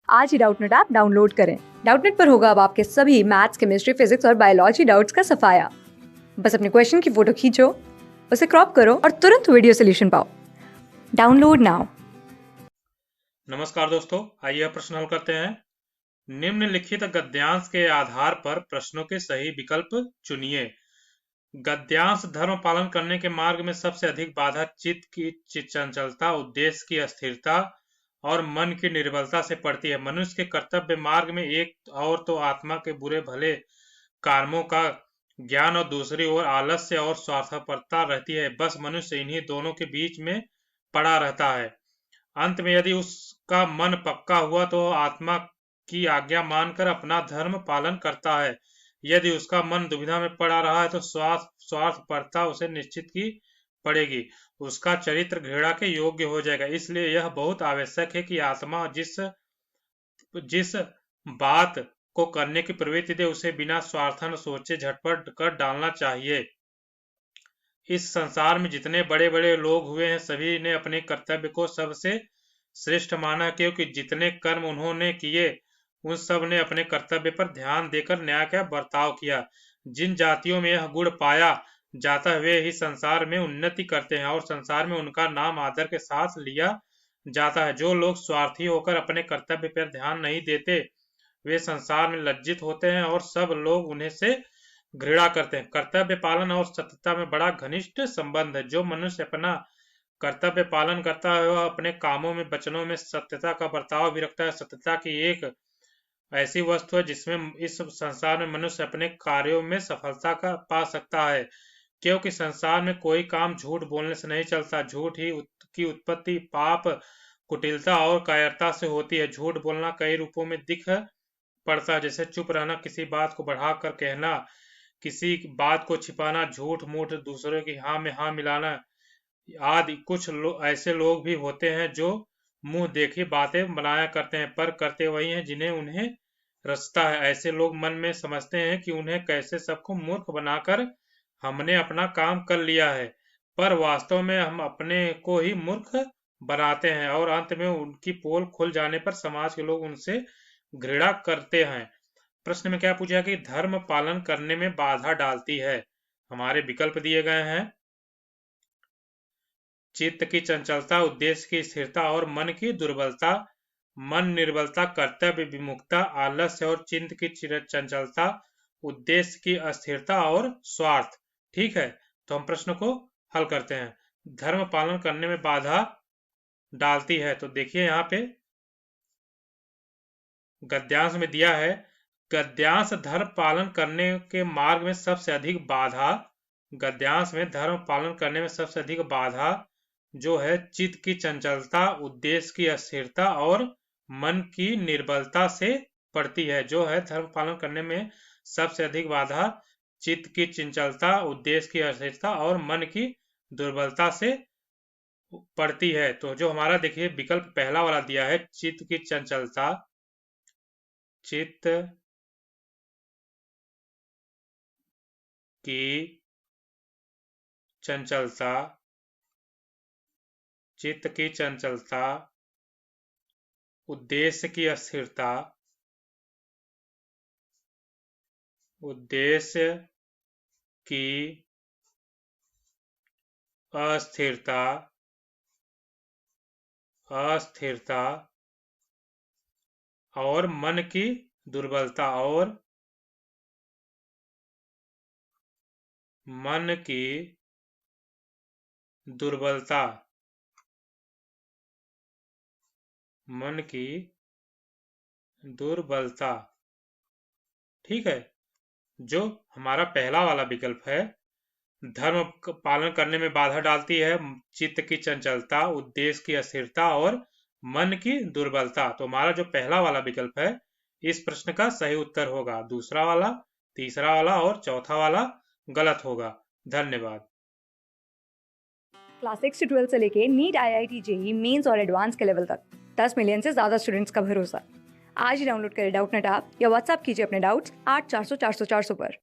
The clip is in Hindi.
आज ही डाउटनेट ऐप डाउनलोड करें। डाउटनेट पर होगा अब आपके सभी मैथ्स, केमिस्ट्री, फिजिक्स और बायोलॉजी डाउट्स का सफाया। बस अपने क्वेश्चन की फोटो खींचो, उसे क्रॉप करो और तुरंत वीडियो सोल्यूशन पाओ। Download now. नमस्कार दोस्तों, आइए अब प्रश्न हल करते हैं। निम्नलिखित गद्यांश के आधार पर प्रश्नों के सही विकल्प चुनिए। गद्यांश धर्म पालन करने के मार्ग में सबसे अधिक बाधा चित्त की चंचलता, उद्देश्य की अस्थिरता और मन की निर्बलता से पड़ती है। मनुष्य के कर्तव्य मार्ग में एक और तो आत्मा के बुरे भले कर्मों का ज्ञान और दूसरी ओर आलस्य और स्वार्थपरता रहती है। बस मनुष्य इन्हीं दोनों के बीच में पड़ा रहता है। अंत में यदि उसका मन पक्का हुआ तो आत्मा की आज्ञा मानकर अपना धर्म पालन करता है। यदि उसका मन दुविधा में पड़ा रहा है तो स्वार्थपरता उसे निश्चित की पड़ेगी। उसका चरित्र घृणा के योग्य हो जाएगा। इसलिए यह बहुत आवश्यक है कि आत्मा जिस जिस बात को करने की प्रवृत्ति दे उसे बिना स्वार्थन सोचे झटपट कर डालना चाहिए। इस संसार में जितने बड़े बड़े लोग हुए हैं सभी ने अपने कर्तव्य को सबसे श्रेष्ठ माना, क्योंकि जितने कर्म उन्होंने किए उन सब ने अपने कर्तव्य पर ध्यान देकर न्याय का बर्ताव किया। जिन जातियों में यह गुण पाया जाता है वे ही संसार में उन्नति करते हैं और संसार में उनका नाम आदर के साथ लिया जाता है। जो लोग स्वार्थी होकर अपने कर्तव्य पर ध्यान नहीं देते वे संसार में लज्जित होते हैं और सब लोग उन्हें से घृणा करते हैं। कर्तव्य पालन और सत्यता में बड़ा घनिष्ठ संबंध है। जो मनुष्य अपना कर्तव्य पालन करता है वह अपने कामों में, वचनों में सत्यता का बर्ताव भी रखता है। सत्यता की एक ऐसी वस्तु है जिसमें इस संसार में मनुष्य अपने कार्यों में सफलता का पा सकता है, क्योंकि संसार में कोई काम झूठ बोलने से नहीं चलता। झूठ ही की उत्पत्ति पाप, कुटिलता और कायरता से होती है। झूठ बोलना कई रूपों में दिख पड़ता है, जैसे चुप रहना, किसी बात को बढ़ाकर कहना, किसी बात को छिपाना, झूठ मूठ, दूसरों की हाँ में हाँ मिलाना आदि। कुछ ऐसे लोग भी होते हैं जो मुंह देखी बातें बनाया करते हैं पर करते वही हैं जिन्हें उन्हें रचता है। ऐसे लोग मन में समझते हैं कि उन्हें कैसे सबको मूर्ख बनाकर हमने अपना काम कर लिया है, पर वास्तव में हम अपने को ही मूर्ख बनाते हैं और अंत में उनकी पोल खुल जाने पर समाज के लोग उनसे घृणा करते हैं। प्रश्न में क्या पूछा कि धर्म पालन करने में बाधा डालती है। हमारे विकल्प दिए गए हैं। चित्त की चंचलता, उद्देश्य की स्थिरता और मन की दुर्बलता। मन निर्बलता, कर्तव्य विमुखता, आलस्य और चित्त की चंचलता, उद्देश्य की अस्थिरता और स्वार्थ। ठीक है, तो हम प्रश्न को हल करते हैं। धर्म पालन करने में बाधा डालती है, तो देखिए यहाँ पे गद्यांश में दिया है। गद्यांश धर्म पालन करने के मार्ग में सबसे अधिक बाधा, गद्यांश में धर्म पालन करने में सबसे अधिक बाधा जो है चित्त की चंचलता, उद्देश्य की अस्थिरता और मन की निर्बलता से पड़ती है। जो है धर्म पालन करने में सबसे अधिक बाधा चित्त की चंचलता, उद्देश्य की अस्थिरता और मन की दुर्बलता से पड़ती है। तो जो हमारा देखिए विकल्प पहला वाला दिया है, चित्त की चंचलता, चित्त की चंचलता, चित्त की चंचलता, उद्देश्य की अस्थिरता, उद्देश्य की अस्थिरता, अस्थिरता और मन की दुर्बलता, और मन की दुर्बलता, मन की दुर्बलता। ठीक है, जो हमारा पहला वाला विकल्प है, धर्म पालन करने में बाधा डालती है चित्त की चंचलता, उद्देश्य की अस्थिरता और मन की दुर्बलता। तो हमारा जो पहला वाला विकल्प है इस प्रश्न का सही उत्तर होगा। दूसरा वाला, तीसरा वाला और चौथा वाला गलत होगा। धन्यवाद। क्लास 6 से 12 से लेके नीट, IIT, JEE मेंस और एडवांस के लेवल तक 10 मिलियन से ज्यादा स्टूडेंट्स का भरोसा। आज ही डाउनलोड करें डाउटनेट ऐप या व्हाट्सएप कीजिए अपने डाउट्स 8400 400 400 पर।